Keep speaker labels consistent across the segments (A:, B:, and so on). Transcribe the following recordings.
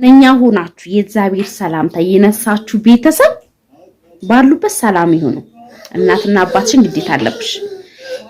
A: ለኛ ሆናችሁ የእግዚአብሔር ሰላምታ የነሳችሁ ቤተሰብ ባሉበት ሰላም ይሁኑ። እናትና አባትሽን ግዴታ አለብሽ።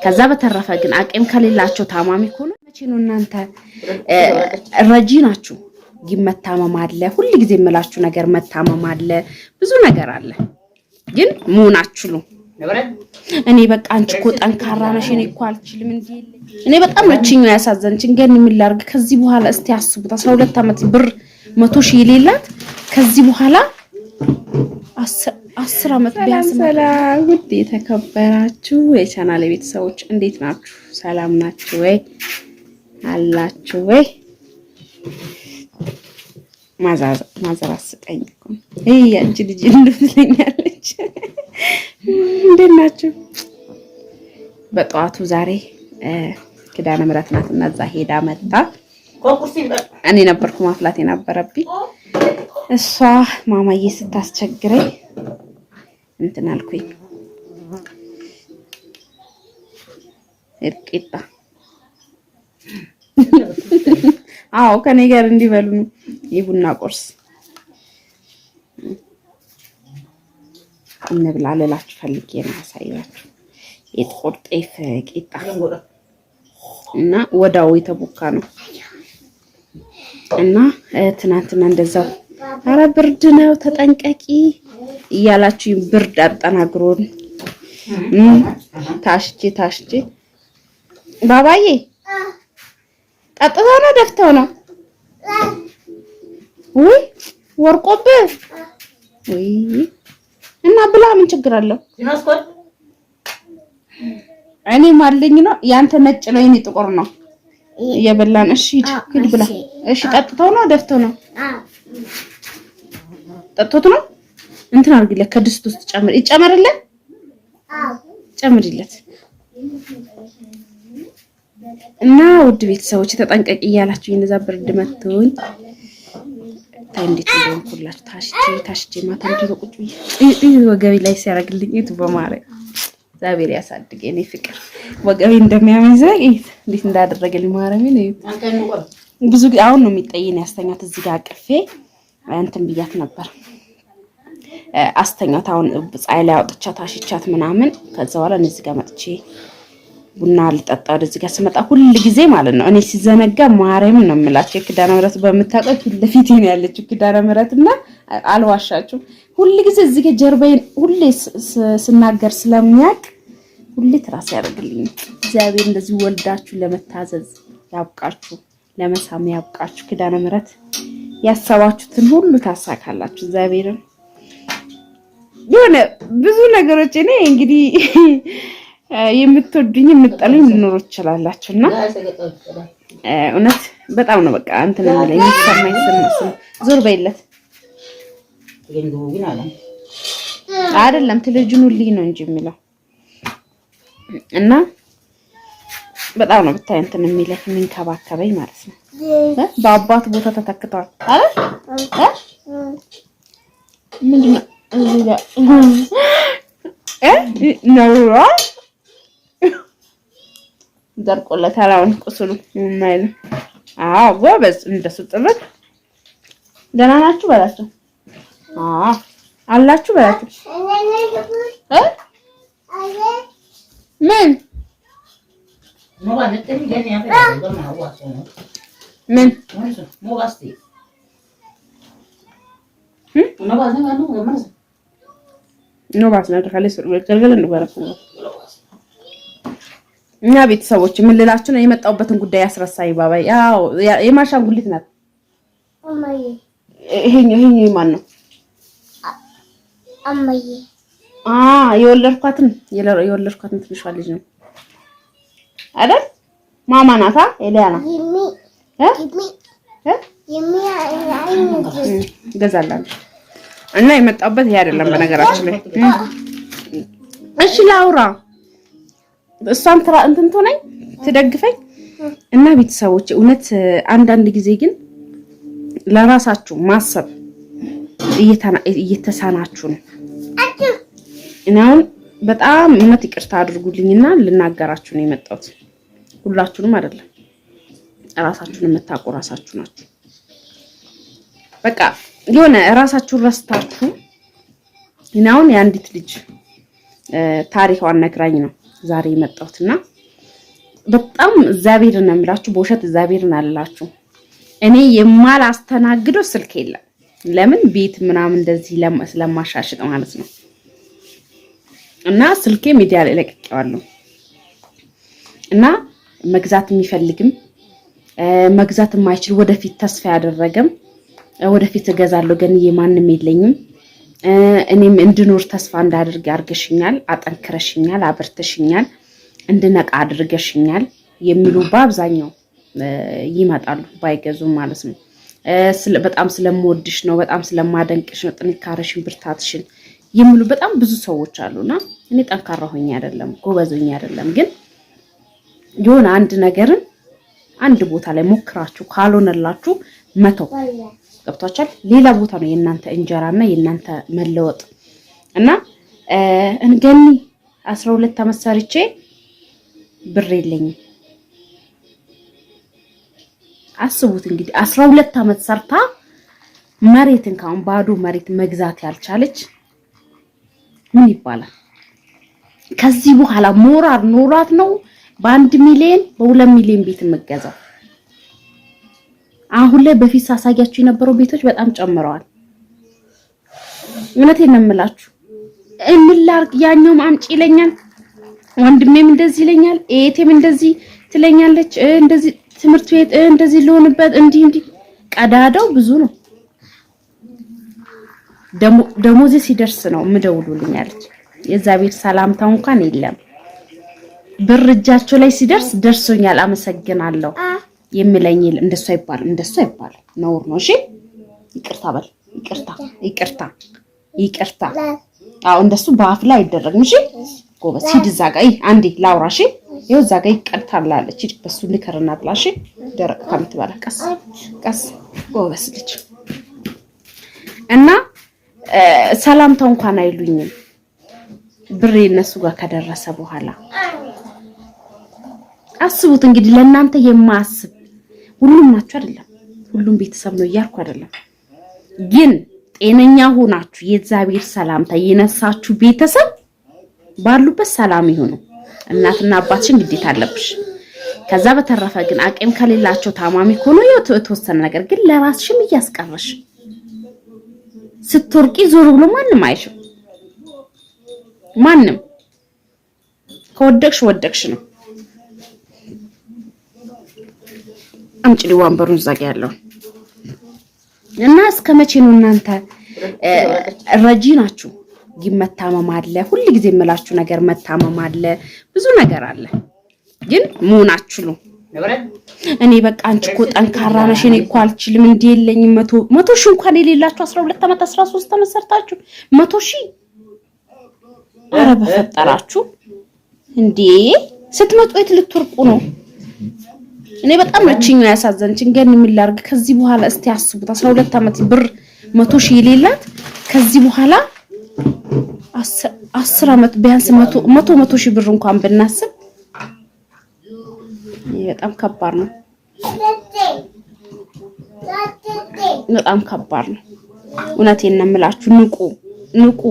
A: ከዛ በተረፈ ግን አቅም ከሌላቸው ታማሚ ከሆነ መቼ ነው እናንተ ረጂ ናችሁ። ይመታመም አለ ሁሉ ጊዜ የምላችሁ ነገር መታመም አለ ብዙ ነገር አለ። ግን መሆናችሁ ነው። እኔ በቃ አንቺ እኮ ጠንካራ ነሽ እኔ እኮ አልችልም እንዴ እኔ በጣም ነችኝ ያሳዘንችኝ። ግን ምን ላርግ ከዚህ በኋላ እስቲ አስቡት 12 አመት ብር 100 ሺህ የሌላት ከዚህ በኋላ 10 አመት ቢያንስ ሰላም ውድ የተከበራችሁ የቻናሌ ቤተሰቦች እንዴት ናችሁ? ሰላም ናችሁ ወይ? አላችሁ ወይ? ማዘር አስቀኝ እኮ አንቺ ልጅ እንደትለኛለች። እንዴት ናችሁ? በጠዋቱ ዛሬ ኪዳነ ምህረት ናትና እዛ ሄዳ መጣ። እኔ ነበርኩ ማፍላት የነበረብኝ። እሷ ማማዬ ስታስቸግረኝ እንትን አልኩኝ። እርቂጣ አዎ ከኔ ጋር እንዲበሉ ነው የቡና ቁርስ እንብላ ልላችሁ ፈልጌ ነው ያሳያችሁ። የጥቁር ጤፍ ቂጣ እና ወዳው የተቦካ ነው እና ትናንትና እንደዛው አረ ብርድ ነው ተጠንቀቂ እያላችሁ ብርድ አጠናግሮን ታሽቼ ባባዬ ጠጥተው ነው ደፍተው ነው ወይ ወርቆብህ ወይ እና ብላ ምን ችግር አለው? እኔ ማለኝ ነው ያንተ ነጭ ነው የኔ ጥቁር ነው የበላን። እሺ ሂድ ብላ። እሺ ጠጥተው ነው ደፍተው ነው? ጠጥቶት ነው እንትን አድርግለት ከድስት ውስጥ ይጨመርለት። ጨምሪለት እና ውድ ቤተሰቦች ተጠንቀቂ እያላችሁ እንደዛ ብርድ መጥቶኝ እንዴት እንደሆንኩላችሁ ታሽቼ ማታ እንዲሁ ቁጭ ብዬ ወገቤ ላይ ሲያረግልኝ እቱ በማረ እግዚአብሔር ያሳድገኝ። እኔ ፍቅር ወገቤ እንደሚያመዘኝ እንዴት እንዳደረገልኝ ማረሜ ነው። ብዙ አሁን ነው የሚጠይን ያስተኛት እዚህ ጋር አቅፌ እንትን ብያት ነበር አስተኛት። አሁን ፀሐይ ላይ አውጥቻት አሽቻት ምናምን ከዛ በኋላ እዚህ ጋር መጥቼ ቡና ልጠጣ ወደዚህ ጋር ስመጣ ሁሉ ጊዜ ማለት ነው እኔ ሲዘነጋ ማርያም ነው የምላችሁ የኪዳነ ምህረት በመታቀፍ ለፊቴ ነው ያለችው ኪዳነ ምህረትና አልዋሻችሁ ሁሉ ጊዜ እዚህ ጋር ጀርባዬን ሁሌ ስናገር ስለሚያቅ ሁሌ ትራስ ያደርግልኝ። እግዚአብሔር እንደዚህ ወልዳችሁ ለመታዘዝ ያብቃችሁ፣ ለመሳም ያብቃችሁ። ኪዳነ ምህረት ያሰባችሁትን ሁሉ ታሳካላችሁ። እግዚአብሔርን የሆነ ብዙ ነገሮች እኔ እንግዲህ የምትወዱኝ የምትጠሉኝ ልኖር ይችላልላችሁና እውነት በጣም ነው በቃ እንትን የሚለኝ የሚሰማኝ ዞር በይለት አይደለም ትልጅኑልኝ ነው እንጂ የሚለው እና በጣም ነው ብታይ እንትን የሚለኝ የሚንከባከበኝ ማለት ነው። በአባት ቦታ ተተክቷል አይደል? ምንድነው እዚህ ጋር ነው ደርቆለታል አሁን ቁስሉ የማይል ጎበዝ እንደሱ ጥበት ደህና ናችሁ በላቸው። አላችሁ በላቸው። ምን ነው ባስና ተካለ ስለገለ ነው እኛ ቤተሰቦች ምን ልላችሁ ነው የመጣውበትን ጉዳይ ያስረሳይ ባባ ያው የማሻንጉሊት ናት አማዬ። ይሄ ማን ነው አማዬ? የወለድኳትን ትንሿ ልጅ ነው አይደል? ማማ ናታ ኤሊያና ገዛላን እና የመጣውበት ይሄ አይደለም በነገራችን ላይ። እሺ ላውራ እሷን እንትን ትሆነኝ ትደግፈኝ እና ቤተሰቦች እውነት አንዳንድ ጊዜ ግን ለራሳችሁ ማሰብ እየተሳናችሁ ነው። እናውን በጣም እውነት ይቅርታ አድርጉልኝና ልናገራችሁ ነው የመጣሁት። ሁላችሁንም አይደለም ራሳችሁን የምታውቁ ራሳችሁ ናችሁ። በቃ የሆነ ራሳችሁን ረስታችሁ እናውን የአንዲት ልጅ ታሪኳን ነግራኝ ነው ዛሬ የመጣሁትና በጣም እግዚአብሔርን ነው የምላችሁ። በውሸት እግዚአብሔርን አላችሁ። እኔ የማላስተናግደው ስልክ የለም። ለምን ቤት ምናምን እንደዚህ ስለማሻሽጥ ማለት ነው። እና ስልኬ ሚዲያ ላይ ለቅቄዋለሁ። እና መግዛት የሚፈልግም መግዛት የማይችል ወደፊት ተስፋ ያደረገም ወደፊት እገዛለሁ ግን የማንም የለኝም እኔም እንድኖር ተስፋ እንዳደርግ አርገሽኛል፣ አጠንክረሽኛል፣ አበርተሽኛል፣ እንድነቃ አድርገሽኛል የሚሉ በአብዛኛው ይመጣሉ ባይገዙም ማለት ነው። በጣም ስለምወድሽ ነው፣ በጣም ስለማደንቅሽ ነው፣ ጥንካሬሽን ብርታትሽን የሚሉ በጣም ብዙ ሰዎች አሉና እኔ ጠንካራ ሆኜ አይደለም ጎበዝ ሆኜ አይደለም ግን የሆነ አንድ ነገርን አንድ ቦታ ላይ ሞክራችሁ ካልሆነላችሁ መተው ገብቷችኋል። ሌላ ቦታ ነው የእናንተ እንጀራና የእናንተ መለወጥ እና እንገኒ 12 ዓመት ሰርቼ ብር የለኝም። አስቡት እንግዲህ 12 ዓመት ሰርታ መሬትን ካሁን ባዶ መሬት መግዛት ያልቻለች ምን ይባላል? ከዚህ በኋላ ሞራል ኖራት ነው በ1 ሚሊዮን በ2 ሚሊዮን ቤት መገዛው። አሁን ላይ በፊት ሳሳያችሁ የነበረው ቤቶች በጣም ጨምረዋል። እውነቴን ነው የምላችሁ። እንላርግ ያኛውም አምጪ ይለኛል፣ ወንድሜም እንደዚህ ይለኛል፣ እቴም እንደዚህ ትለኛለች፣ እንደዚህ ትምህርት ቤት እንደዚህ ልሆንበት እንዲህ ቀዳዳው ብዙ ነው። ደሞዜ ሲደርስ ነው ምደውሉልኛለች። የዛ ቤት ሰላምታው እንኳን የለም። ብር እጃቸው ላይ ሲደርስ ደርሶኛል አመሰግናለሁ የሚለኝ እንደሱ አይባልም፣ ነውር ነው። እሺ ይቅርታ በል ይቅርታ። አዎ እንደሱ በአፍ ላይ አይደረግም። እሺ ጎበዝ ሂድ እዛ ጋር አንዴ ላውራ። እሺ ይኸው እዛ ጋር ይቅርታ አላለች። ሂድ በሱ ልከርና ብላ። እሺ ደረቅ ከምትበላ ቀስ ጎበዝ ልጅ እና ሰላምታው እንኳን አይሉኝም ብሬ እነሱ ጋር ከደረሰ በኋላ። አስቡት እንግዲህ ለእናንተ የማስብ ሁሉም ናችሁ አይደለም፣ ሁሉም ቤተሰብ ነው እያልኩ አይደለም። ግን ጤነኛ ሆናችሁ የእግዚአብሔር ሰላምታ የነሳችሁ ቤተሰብ ባሉበት ሰላም ይሁኑ። እናትና አባትሽን ግዴታ አለብሽ። ከዛ በተረፈ ግን አቅም ከሌላቸው ታማሚ ሆኖ የተወሰነ ነገር ግን ለራስሽም እያስቀረሽ ስትወርቂ ዞር ብሎ ማንም አይሽም። ማንም ከወደቅሽ ነው። አምጪ ወንበሩን እዛ ጋር ያለው እና እስከ መቼ ነው እናንተ ረጂ ናችሁ? ይመታመም አለ፣ ሁሉ ጊዜ የምላችሁ ነገር መታመም አለ፣ ብዙ ነገር አለ። ግን መሆናችሁ ነው። እኔ በቃ አንቺ እኮ ጠንካራ ነሽ፣ እኔ እኮ አልችልም እንዴ የለኝም። መቶ ሺህ እንኳን የሌላችሁ 12 ዓመት 13 ዓመት ሰርታችሁ 100 ሺህ ኧረ በፈጠራችሁ እንዴ ስትመጡ የት ልትወርቁ ነው? እኔ በጣም ነችኛው ያሳዘነችኝ። ግን ምን ላድርግ ከዚህ በኋላ እስቲ አስቡት 12 ዓመት ብር 100 ሺህ የሌላት ከዚህ በኋላ 10 ዓመት ቢያንስ 100 ሺህ ብር እንኳን ብናስብ በጣም ከባድ ነው። በጣም ከባድ ነው። እውነቴን ነው የምላችሁ። ንቁ።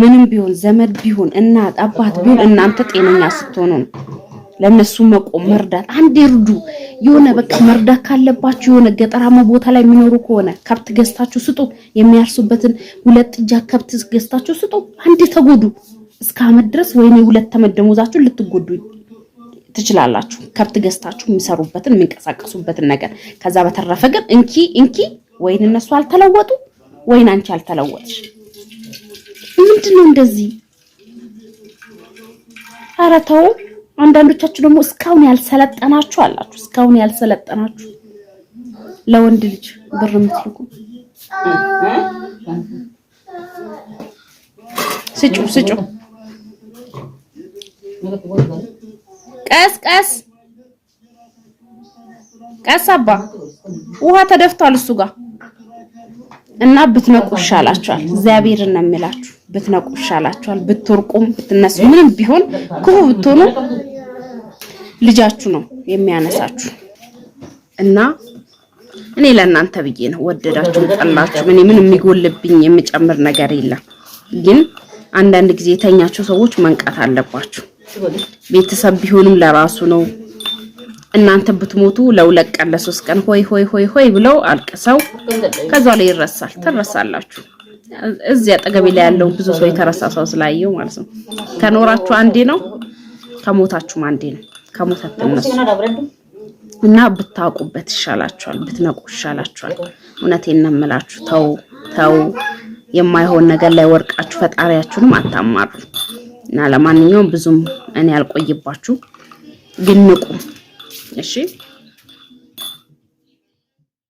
A: ምንም ቢሆን ዘመድ ቢሆን እናት አባት ቢሆን እናንተ ጤነኛ ስትሆኑ ነው ለነሱ መቆም መርዳት። አንዴ እርዱ። የሆነ በቃ መርዳት ካለባችሁ የሆነ ገጠራማ ቦታ ላይ የሚኖሩ ከሆነ ከብት ገዝታችሁ ስጡ። የሚያርሱበትን 2 ጥጃ ከብት ገዝታችሁ ስጡ። አንዴ ተጎዱ። እስከ አመት ድረስ ወይኔ 2 ዓመት ደሞዛችሁ ልትጎዱ ትችላላችሁ። ከብት ገዝታችሁ የሚሰሩበትን የሚንቀሳቀሱበትን ነገር። ከዛ በተረፈ ግን እንኪ ወይን እነሱ አልተለወጡ ወይን አንቺ አልተለወጥሽ። ምንድነው እንደዚህ? ኧረ ተው። አንዳንዶቻችሁ ደግሞ እስካሁን ያልሰለጠናችሁ አላችሁ። እስካሁን ያልሰለጠናችሁ ለወንድ ልጅ ብር የምትልኩ ስጩ። ቀስ አባ ውሃ ተደፍቷል እሱ ጋር እና ብትነቁ ይሻላችኋል። እግዚአብሔርን ነው የምላችሁ። ብትነቁ ይሻላችኋል። ብትወርቁም ብትነሱ ምንም ቢሆን ክፉ ብትሆኑ ልጃችሁ ነው የሚያነሳችሁ። እና እኔ ለእናንተ ብዬ ነው ወደዳችሁ ጠላችሁ እኔ ምንም የሚጎልብኝ የምጨምር ነገር የለም ግን አንዳንድ ጊዜ የተኛችሁ ሰዎች መንቃት አለባችሁ ቤተሰብ ቢሆንም ለራሱ ነው እናንተ ብትሞቱ ለሁለት ቀን ለሶስት ቀን ሆይ ሆይ ሆይ ሆይ ብለው አልቀሰው ከዛ ላይ ይረሳል ተረሳላችሁ እዚያ አጠገቤ ላይ ያለው ብዙ ሰው የተረሳሳው ስላየው ማለት ነው ከኖራችሁ አንዴ ነው ከሞታችሁም አንዴ ነው ከሞታችሁ እና ብታውቁበት ይሻላችኋል ብትነቁ ይሻላችኋል እውነቴን ነው የምላችሁ ተው የማይሆን ነገር ላይ ወርቃችሁ ፈጣሪያችሁንም አታማሩ እና ለማንኛውም ብዙም እኔ አልቆይባችሁ ግን ንቁ እሺ